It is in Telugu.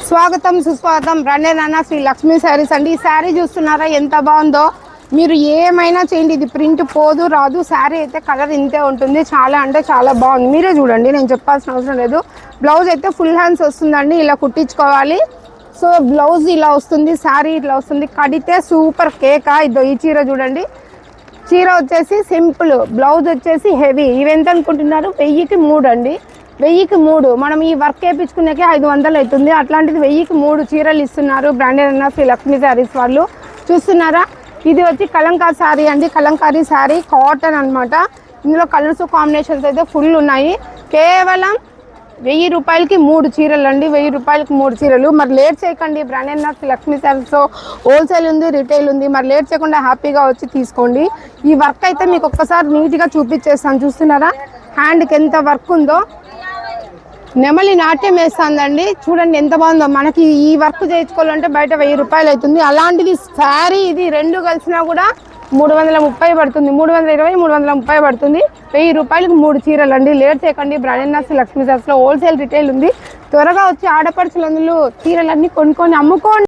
స్వాగతం సుస్వాగతం రండి నాన్న శ్రీ లక్ష్మీ శారీస్ అండి. ఈ శారీ చూస్తున్నారా ఎంత బాగుందో. మీరు ఏమైనా చేయండి, ఇది ప్రింట్ పోదు రాదు. శారీ అయితే కలర్ ఇంతే ఉంటుంది. చాలా అంటే చాలా బాగుంది. మీరే చూడండి, నేను చెప్పాల్సిన అవసరం లేదు. బ్లౌజ్ అయితే ఫుల్ హ్యాండ్స్ వస్తుందండి, ఇలా కుట్టించుకోవాలి. సో బ్లౌజ్ ఇలా వస్తుంది, శారీ ఇట్లా వస్తుంది. కడితే సూపర్ కేకా. ఇదో ఈ చీర చూడండి, చీర వచ్చేసి సింపుల్, బ్లౌజ్ వచ్చేసి హెవీ. ఇవి ఎంత అనుకుంటున్నారు? 1000కి 3 అండి. 1000కి 3. మనం ఈ వర్క్ వేయించుకునేకే 500 అవుతుంది. అట్లాంటిది 1000కి 3 చీరలు ఇస్తున్నారు బ్రాండెడ్ అన్న శ్రీ లక్ష్మీ శారీస్ వాళ్ళు. చూస్తున్నారా, ఇది వచ్చి కలంకారీ శారీ అండి. కలంకారీ శారీ కాటన్ అనమాట. ఇందులో కలర్స్ కాంబినేషన్స్ అయితే ఫుల్ ఉన్నాయి. కేవలం 1000 రూపాయలకి 3 చీరలు అండి. 1000 రూపాయలకి 3 చీరలు. మరి లేట్ చేయకండి, బ్రాండెడ్ అన్న శ్రీ లక్ష్మీ శారీస్ హోల్సేల్ ఉంది, రిటైల్ ఉంది. మరి లేట్ చేయకుండా హ్యాపీగా వచ్చి తీసుకోండి. ఈ వర్క్ అయితే మీకు ఒక్కసారి నీట్గా చూపించేస్తాను. చూస్తున్నారా, హ్యాండ్కి ఎంత వర్క్ ఉందో. నెమలి నాట్యం వేస్తుందండి, చూడండి ఎంత బాగుందో. మనకి ఈ వర్క్ చేయించుకోవాలంటే బయట 1000 రూపాయలు అవుతుంది. అలాంటిది శారీ ఇది రెండు కలిసినా కూడా 330 పడుతుంది. 320, 330 పడుతుంది. 1000 రూపాయలకి 3 చీరలు అండి. లేట్ చేయకండి, బ్రాండెడ్ లక్ష్మీ శారీస్లో హోల్సేల్ రిటైల్ ఉంది. త్వరగా వచ్చి ఆడపడుచులందులో చీరలన్నీ కొనుక్కొని అమ్ముకోండి.